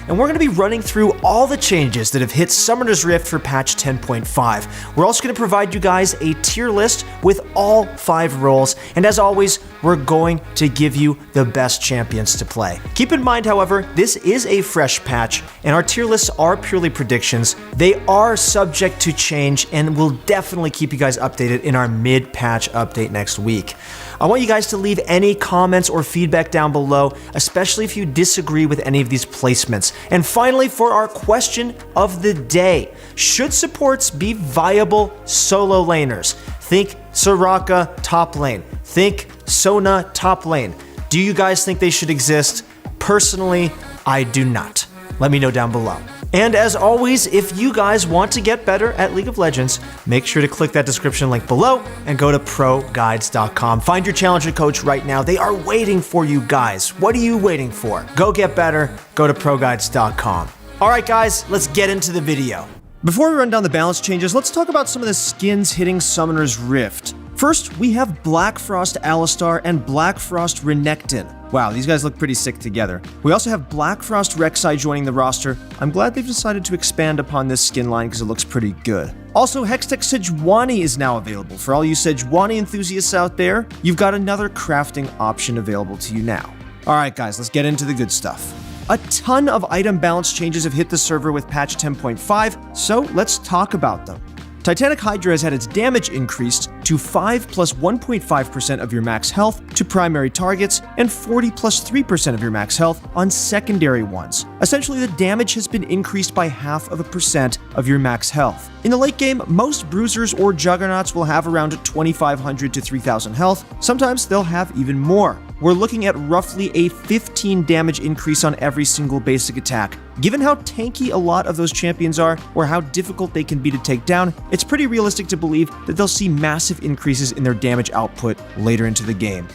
and we're going to be running through all the changes that have hit Summoner's Rift for patch 10.5. We're also going to provide you guys a tier list with all 5 roles, and as always, we're going to give you the best champions to play. Keep in mind, however, this is a fresh patch, and our tier lists are purely predictions. They are subject to change, and we'll definitely keep you guys updated in our mid-patch update next week. I want you guys to leave any comments or feedback down below, especially if you disagree with any of these placements. And finally, for our question of the day, should supports be viable solo laners? Think Soraka top lane. Think Sona top lane. Do you guys think they should exist? Personally, I do not. Let me know down below. And as always, if you guys want to get better at League of Legends, make sure to click that description link below and go to proguides.com. Find your challenger coach right now. They are waiting for you guys. What are you waiting for? Go get better. Go to proguides.com. All right, guys, let's get into the video. Before we run down the balance changes, let's talk about some of the skins hitting Summoner's Rift. First, we have Black Frost Alistar and Black Frost Renekton. Wow, these guys look pretty sick together. We also have Black Frost Rek'Sai joining the roster. I'm glad they've decided to expand upon this skin line because it looks pretty good. Also, Hextech Sejuani is now available. For all you Sejuani enthusiasts out there, you've got another crafting option available to you now. Alright guys, let's get into the good stuff. A ton of item balance changes have hit the server with patch 10.5, so let's talk about them. Titanic Hydra has had its damage increased to 5 plus 1.5% of your max health to primary targets and 40 plus 3% of your max health on secondary ones. Essentially, the damage has been increased by 0.5% of your max health. In the late game, most bruisers or juggernauts will have around 2,500 to 3,000 health. Sometimes they'll have even more. We're looking at roughly a 15 damage increase on every single basic attack. Given how tanky a lot of those champions are, or how difficult they can be to take down, it's pretty realistic to believe that they'll see massive increases in their damage output later into the game.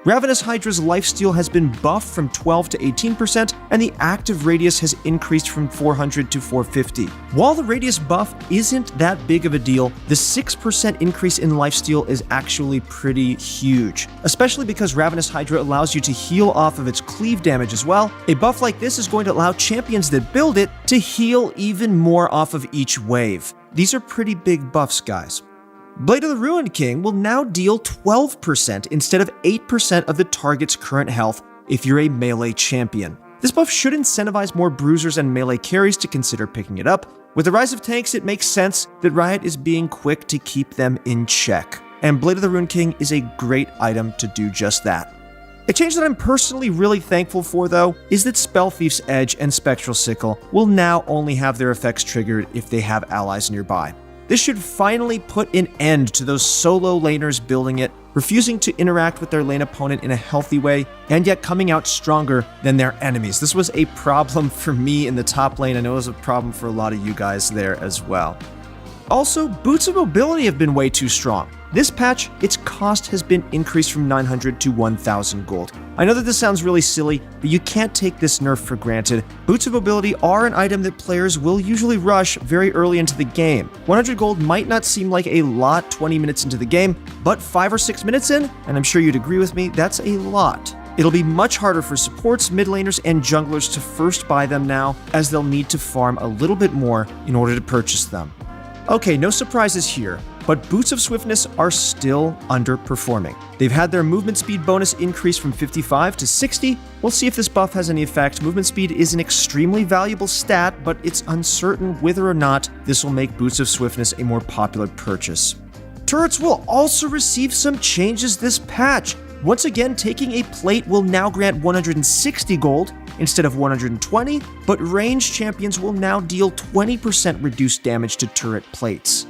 Ravenous Hydra's lifesteal has been buffed from 12 to 18%, and the active radius has increased from 400 to 450. While the radius buff isn't that big of a deal, the 6% increase in lifesteal is actually pretty huge, especially because Ravenous Hydra allows you to heal off of its cleave damage as well. A buff like this is going to allow champions that build it to heal even more off of each wave. These are pretty big buffs, guys. Blade of the Ruined King will now deal 12% instead of 8% of the target's current health if you're a melee champion. This buff should incentivize more bruisers and melee carries to consider picking it up. With the rise of tanks, it makes sense that Riot is being quick to keep them in check, and Blade of the Ruined King is a great item to do just that. A change that I'm personally really thankful for, though, is that Spellthiefs Edge and Spectral Sickle will now only have their effects triggered if they have allies nearby. This should finally put an end to those solo laners building it, refusing to interact with their lane opponent in a healthy way, and yet coming out stronger than their enemies. This was a problem for me in the top lane. I know it was a problem for a lot of you guys there as well. Also, boots of mobility have been way too strong. This patch, its cost has been increased from 900 to 1,000 gold. I know that this sounds really silly, but you can't take this nerf for granted. Boots of mobility are an item that players will usually rush very early into the game. 100 gold might not seem like a lot 20 minutes into the game, but 5 or 6 minutes in, and I'm sure you'd agree with me, that's a lot. It'll be much harder for supports, mid laners, and junglers to first buy them now, as they'll need to farm a little bit more in order to purchase them. Okay, no surprises here, but Boots of Swiftness are still underperforming. They've had their movement speed bonus increase from 55 to 60. We'll see if this buff has any effect. Movement speed is an extremely valuable stat, but it's uncertain whether or not this will make Boots of Swiftness a more popular purchase. Turrets will also receive some changes this patch. Once again, taking a plate will now grant 160 gold instead of 120, but ranged champions will now deal 20% reduced damage to turret plates.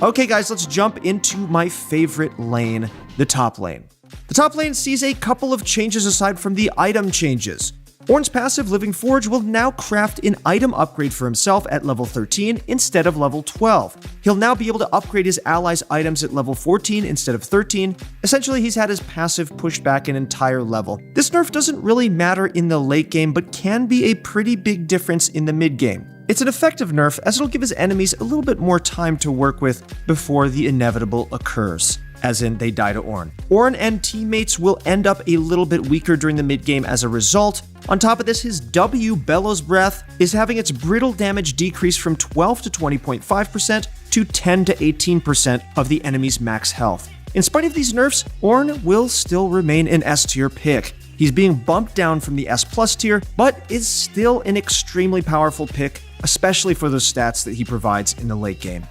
Okay guys, let's jump into my favorite lane, the top lane. The top lane sees a couple of changes aside from the item changes. Ornn's passive Living Forge will now craft an item upgrade for himself at level 13 instead of level 12. He'll now be able to upgrade his allies' items at level 14 instead of 13. Essentially, he's had his passive pushed back an entire level. This nerf doesn't really matter in the late game, but can be a pretty big difference in the mid game. It's an effective nerf as it'll give his enemies a little bit more time to work with before the inevitable occurs. as in they die to Ornn. Ornn and teammates will end up a little bit weaker during the mid-game as a result. On top of this, his W, Bellows Breath, is having its brittle damage decrease from 12 to 20.5% to 10 to 18% of the enemy's max health. In spite of these nerfs, Ornn will still remain an S tier pick. He's being bumped down from the S plus tier, but is still an extremely powerful pick, especially for those stats that he provides in the late game.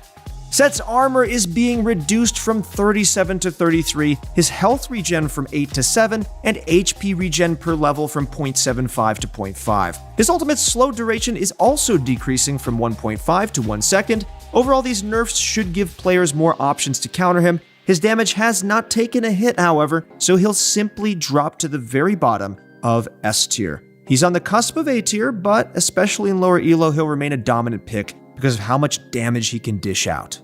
Sett's armor is being reduced from 37 to 33, his health regen from 8 to 7, and HP regen per level from 0.75 to 0.5. His ultimate's slow duration is also decreasing from 1.5 to 1 second. Overall, these nerfs should give players more options to counter him. His damage has not taken a hit, however, so he'll simply drop to the very bottom of S tier. He's on the cusp of A tier, but especially in lower elo, he'll remain a dominant pick because of how much damage he can dish out.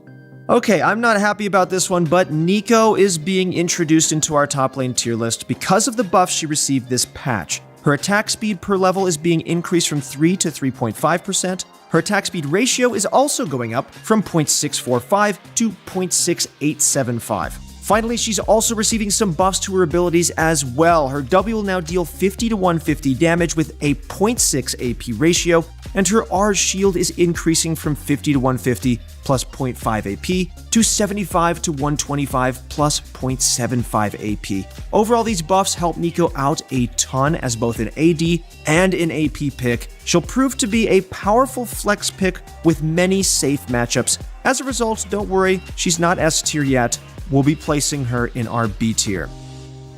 Okay, I'm not happy about this one, but Neeko is being introduced into our top lane tier list because of the buffs she received this patch. Her attack speed per level is being increased from 3 to 3.5%. Her attack speed ratio is also going up from 0.645 to 0.6875. Finally, she's also receiving some buffs to her abilities as well. Her W will now deal 50 to 150 damage with a 0.6 AP ratio, and her R's shield is increasing from 50 to 150 plus 0.5 AP to 75 to 125 plus 0.75 AP. Overall, these buffs help Neeko out a ton as both an AD and an AP pick. She'll prove to be a powerful flex pick with many safe matchups. As a result, don't worry, she's not S tier yet. We'll be placing her in our B tier.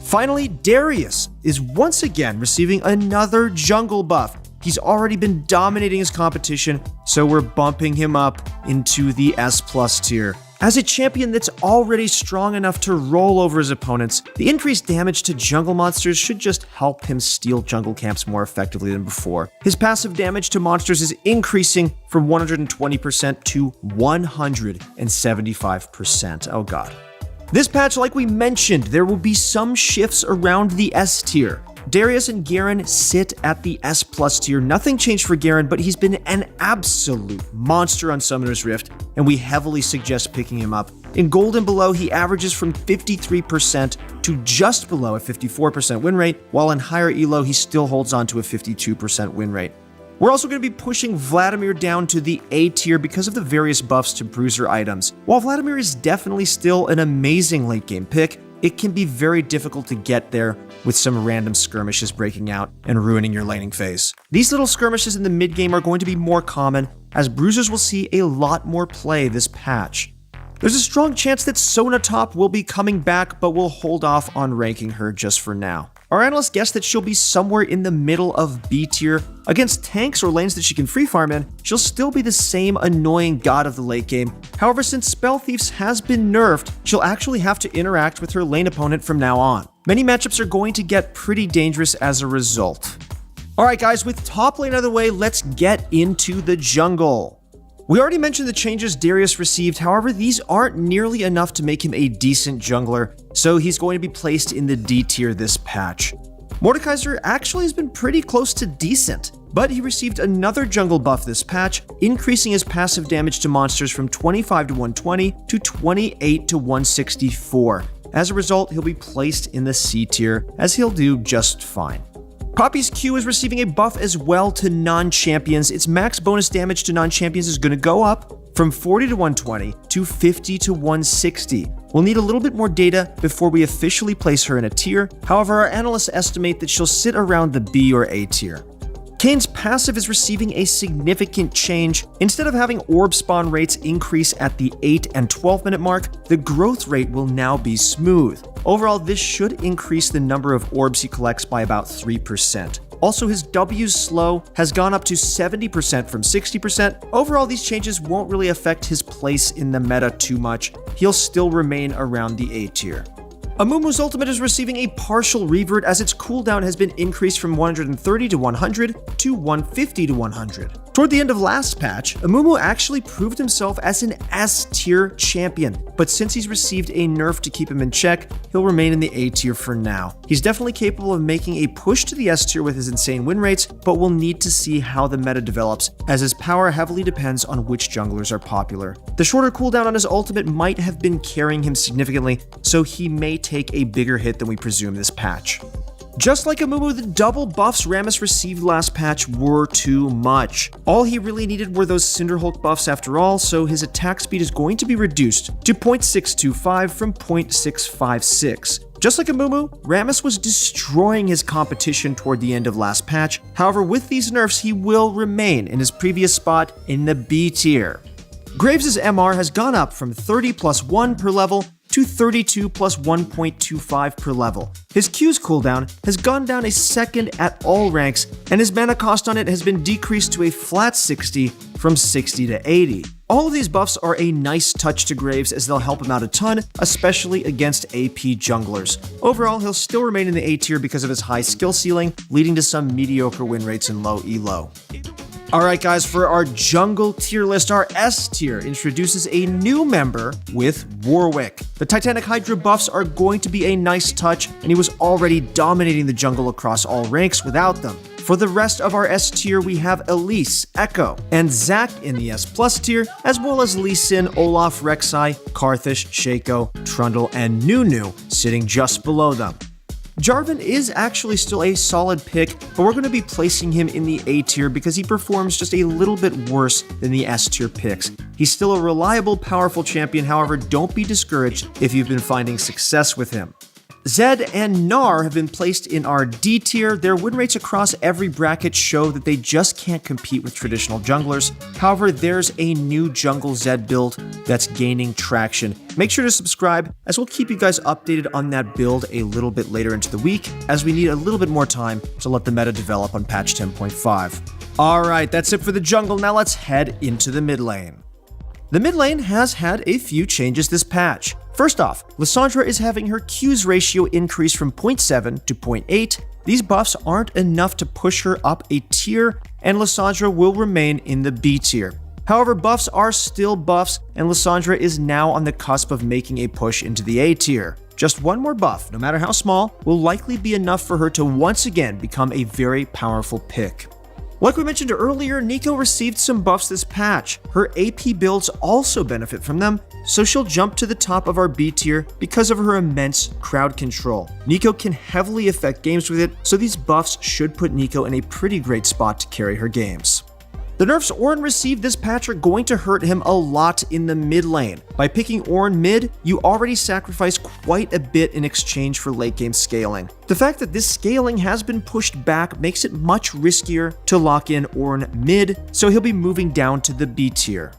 Finally, Darius is once again receiving another jungle buff. He's already been dominating his competition, so we're bumping him up into the S plus tier. As a champion that's already strong enough to roll over his opponents, the increased damage to jungle monsters should just help him steal jungle camps more effectively than before. His passive damage to monsters is increasing from 120% to 175%. Oh god. This patch, like we mentioned, there will be some shifts around the S tier. Darius and Garen sit at the S plus tier. Nothing changed for Garen, but he's been an absolute monster on Summoner's Rift, and we heavily suggest picking him up. In Gold and below, he averages from 53% to just below a 54% win rate, while in higher elo, he still holds on to a 52% win rate. We're also going to be pushing Vladimir down to the A tier because of the various buffs to bruiser items. While Vladimir is definitely still an amazing late game pick, it can be very difficult to get there with some random skirmishes breaking out and ruining your laning phase. These little skirmishes in the mid game are going to be more common, as bruisers will see a lot more play this patch. There's a strong chance that Sona top will be coming back, but we'll hold off on ranking her just for now. Our analysts guess that she'll be somewhere in the middle of B tier. Against tanks or lanes that she can free farm in, she'll still be the same annoying god of the late game. However, since Spellthiefs has been nerfed, she'll actually have to interact with her lane opponent from now on. Many matchups are going to get pretty dangerous as a result. Alright guys, with top lane out of the way, let's get into the jungle. We already mentioned the changes Darius received, however, these aren't nearly enough to make him a decent jungler, so he's going to be placed in the D tier this patch. Mordekaiser actually has been pretty close to decent, but he received another jungle buff this patch, increasing his passive damage to monsters from 25 to 120 to 28 to 164. As a result, he'll be placed in the C tier, as he'll do just fine. Poppy's Q is receiving a buff as well to non-champions. Its max bonus damage to non-champions is going to go up from 40 to 120 to 50 to 160. We'll need a little bit more data before we officially place her in a tier. However, our analysts estimate that she'll sit around the B or A tier. Kayn's passive is receiving a significant change. Instead of having orb spawn rates increase at the 8 and 12 minute mark, the growth rate will now be smooth. Overall, this should increase the number of orbs he collects by about 3%. Also, his W's slow has gone up to 70% from 60%. Overall, these changes won't really affect his place in the meta too much. He'll still remain around the A tier. Amumu's ultimate is receiving a partial revert as its cooldown has been increased from 130 to 100 to 150 to 100. Toward the end of last patch, Amumu actually proved himself as an S-tier champion, but since he's received a nerf to keep him in check, he'll remain in the A-tier for now. He's definitely capable of making a push to the S-tier with his insane win rates, but we'll need to see how the meta develops, as his power heavily depends on which junglers are popular. The shorter cooldown on his ultimate might have been carrying him significantly, so he may take a bigger hit than we presume this patch. Just like Amumu, the double buffs Rammus received last patch were too much. All he really needed were those Cinderhulk buffs after all, so his attack speed is going to be reduced to 0.625 from 0.656. Just like Amumu, Rammus was destroying his competition toward the end of last patch. However, with these nerfs, he will remain in his previous spot in the B tier. Graves' MR has gone up from 30 plus 1 per level to 32 plus 1.25 per level. His Q's cooldown has gone down a second at all ranks, and his mana cost on it has been decreased to a flat 60 from 60 to 80. All of these buffs are a nice touch to Graves as they'll help him out a ton, especially against AP junglers. Overall, he'll still remain in the A tier because of his high skill ceiling, leading to some mediocre win rates and low elo. Alright guys, for our jungle tier list, our S tier introduces a new member with Warwick. The Titanic Hydra buffs are going to be a nice touch, and he was already dominating the jungle across all ranks without them. For the rest of our S tier, we have Elise, Echo, and Zac in the S plus tier, as well as Lee Sin, Olaf, Rek'Sai, Karthus, Shaco, Trundle, and Nunu sitting just below them. Jarvan is actually still a solid pick, but we're going to be placing him in the A tier because he performs just a little bit worse than the S tier picks. He's still a reliable, powerful champion, however, don't be discouraged if you've been finding success with him. Zed and Gnar have been placed in our D tier. Their win rates across every bracket show that they just can't compete with traditional junglers. However, there's a new jungle Zed build that's gaining traction. Make sure to subscribe, as we'll keep you guys updated on that build a little bit later into the week, as we need a little bit more time to let the meta develop on patch 10.5. Alright, that's it for the jungle. Now let's head into the mid lane. The mid lane has had a few changes this patch. First off, Lissandra is having her Q's ratio increase from 0.7 to 0.8. These buffs aren't enough to push her up a tier, and Lissandra will remain in the B tier. However, buffs are still buffs, and Lissandra is now on the cusp of making a push into the A tier. Just one more buff, no matter how small, will likely be enough for her to once again become a very powerful pick. Like we mentioned earlier, Neeko received some buffs this patch. Her AP builds also benefit from them, so she'll jump to the top of our B tier because of her immense crowd control. Neeko can heavily affect games with it, so these buffs should put Neeko in a pretty great spot to carry her games. The nerfs Ornn received this patch are going to hurt him a lot in the mid lane. By picking Ornn mid, you already sacrifice quite a bit in exchange for late game scaling. The fact that this scaling has been pushed back makes it much riskier to lock in Ornn mid, so he'll be moving down to the B tier.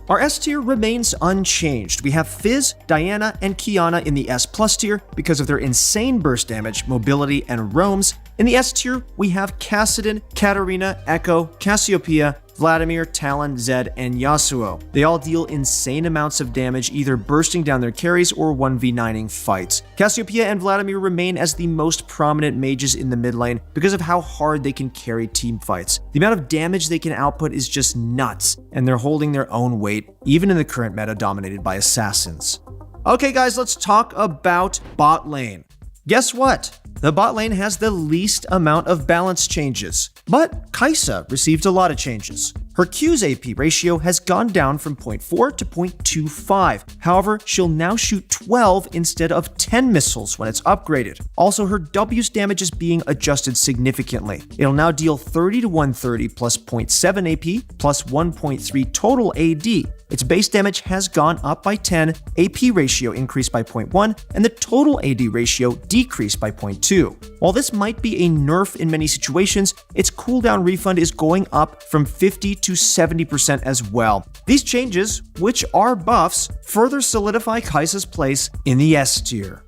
Our S tier remains unchanged. We have Fizz, Diana, and Qiyana in the S plus tier because of their insane burst damage, mobility, and roams. In the S tier, we have Kassadin, Katarina, Echo, Cassiopeia, Vladimir, Talon, Zed, and Yasuo. They all deal insane amounts of damage, either bursting down their carries or 1v9ing fights. Cassiopeia and Vladimir remain as the most prominent mages in the mid lane because of how hard they can carry team fights. The amount of damage they can output is just nuts, and they're holding their own weight, even in the current meta dominated by assassins. Okay guys, let's talk about bot lane. Guess what? The bot lane has the least amount of balance changes, but Kai'Sa received a lot of changes. Her Q's AP ratio has gone down from 0.4 to 0.25. However, she'll now shoot 12 instead of 10 missiles when it's upgraded. Also, her W's damage is being adjusted significantly. It'll now deal 30 to 130 plus 0.7 AP plus 1.3 total AD. Its base damage has gone up by 10, AP ratio increased by 0.1, and the total AD ratio decreased by 0.2. While this might be a nerf in many situations, its cooldown refund is going up from 50 to 70% as well. These changes, which are buffs, further solidify Kai'Sa's place in the S tier.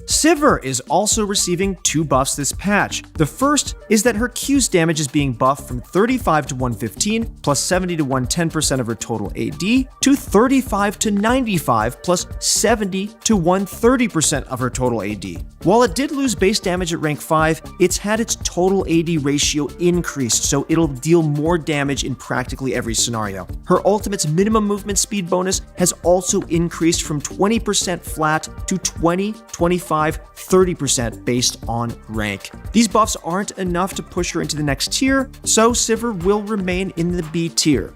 Sivir is also receiving 2 buffs this patch. The first is that her Q's damage is being buffed from 35 to 115 plus 70 to 110% of her total AD to 35 to 95 plus 70 to 130% of her total AD. While it did lose base damage at rank 5, it's had its total AD ratio increased, so it'll deal more damage in practically every scenario. Her ultimate's minimum movement speed bonus has also increased from 20% flat to 20, 25, 30% based on rank. These buffs aren't enough to push her into the next tier, so Sivir will remain in the B tier.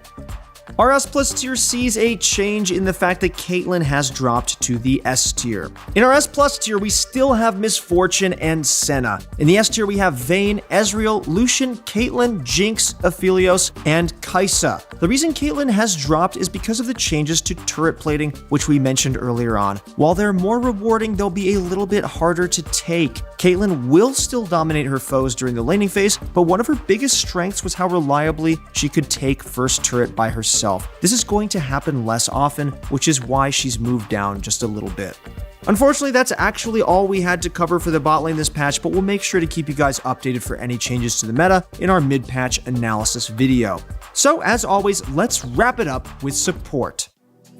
Our S+ tier sees a change in the fact that Caitlyn has dropped to the S tier. In our S+ tier, we still have Misfortune and Senna. In the S tier, we have Vayne, Ezreal, Lucian, Caitlyn, Jinx, Aphelios, and Kai'Sa. The reason Caitlyn has dropped is because of the changes to turret plating, which we mentioned earlier on. While they're more rewarding, they'll be a little bit harder to take. Caitlyn will still dominate her foes during the laning phase, but one of her biggest strengths was how reliably she could take first turret by herself. This is going to happen less often, which is why she's moved down just a little bit. Unfortunately, that's actually all we had to cover for the bot lane this patch, but we'll make sure to keep you guys updated for any changes to the meta in our mid-patch analysis video. So, as always, let's wrap it up with support.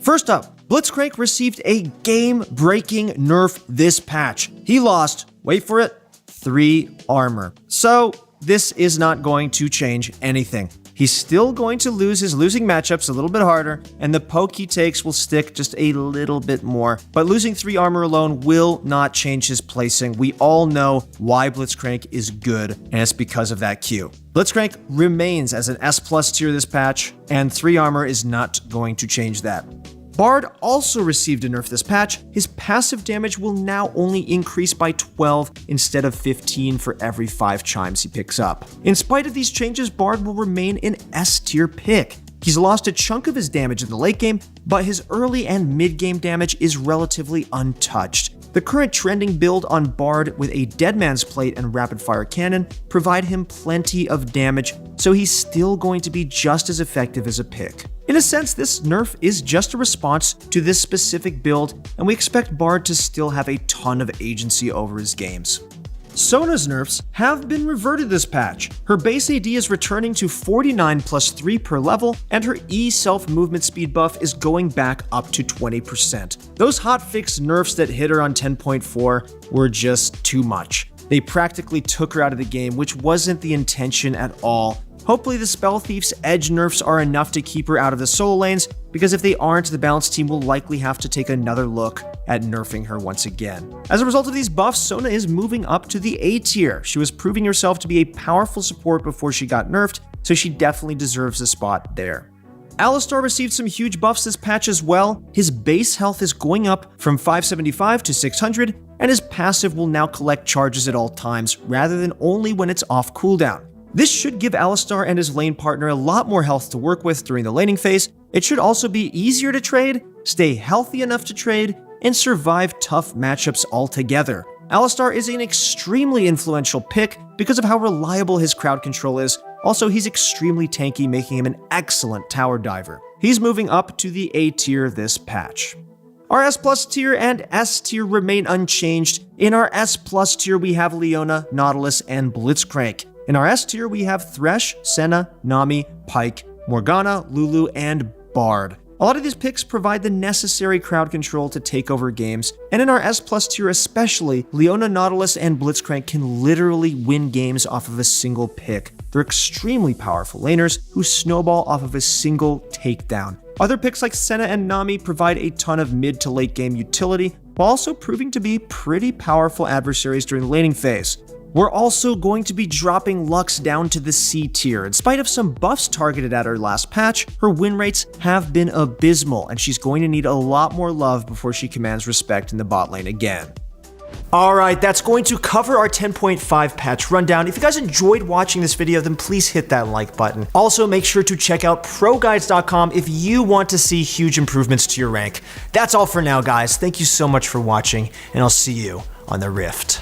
First up, Blitzcrank received a game-breaking nerf this patch. He lost, wait for it, 3 armor. So, this is not going to change anything. He's still going to lose his losing matchups a little bit harder, and the poke he takes will stick just a little bit more. But losing 3 armor alone will not change his placing. We all know why Blitzcrank is good, and it's because of that Q. Blitzcrank remains as an S+ tier this patch, and 3 armor is not going to change that. Bard also received a nerf this patch. His passive damage will now only increase by 12 instead of 15 for every 5 chimes he picks up. In spite of these changes, Bard will remain an S tier pick. He's lost a chunk of his damage in the late game, but his early and mid game damage is relatively untouched. The current trending build on Bard with a Deadman's Plate and Rapid Fire Cannon provide him plenty of damage, so he's still going to be just as effective as a pick. In a sense, this nerf is just a response to this specific build, and we expect Bard to still have a ton of agency over his games. Sona's nerfs have been reverted this patch. Her base AD is returning to 49 plus 3 per level, and her E self-movement speed buff is going back up to 20%. Those hotfix nerfs that hit her on 10.4 were just too much. They practically took her out of the game, which wasn't the intention at all. Hopefully the Spellthiefs edge nerfs are enough to keep her out of the solo lanes, because if they aren't, the balance team will likely have to take another look at nerfing her once again. As a result of these buffs, Sona is moving up to the A tier. She was proving herself to be a powerful support before she got nerfed, so she definitely deserves a spot there. Alistar received some huge buffs this patch as well. His base health is going up from 575 to 600, and his passive will now collect charges at all times, rather than only when it's off cooldown. This should give Alistar and his lane partner a lot more health to work with during the laning phase. It should also be easier to trade, stay healthy enough to trade, and survive tough matchups altogether. Alistar is an extremely influential pick because of how reliable his crowd control is. Also, he's extremely tanky, making him an excellent tower diver. He's moving up to the A tier this patch. Our S+ tier and S tier remain unchanged. In our S+ tier, we have Leona, Nautilus, and Blitzcrank. In our S tier, we have Thresh, Senna, Nami, Pyke, Morgana, Lulu, and Bard. A lot of these picks provide the necessary crowd control to take over games, and in our S+ tier especially, Leona, Nautilus, and Blitzcrank can literally win games off of a single pick. They're extremely powerful laners who snowball off of a single takedown. Other picks like Senna and Nami provide a ton of mid to late game utility, while also proving to be pretty powerful adversaries during the laning phase. We're also going to be dropping Lux down to the C tier. In spite of some buffs targeted at her last patch, her win rates have been abysmal, and she's going to need a lot more love before she commands respect in the bot lane again. Alright, that's going to cover our 10.5 patch rundown. If you guys enjoyed watching this video, then please hit that like button. Also, make sure to check out proguides.com if you want to see huge improvements to your rank. That's all for now, guys. Thank you so much for watching, and I'll see you on the Rift.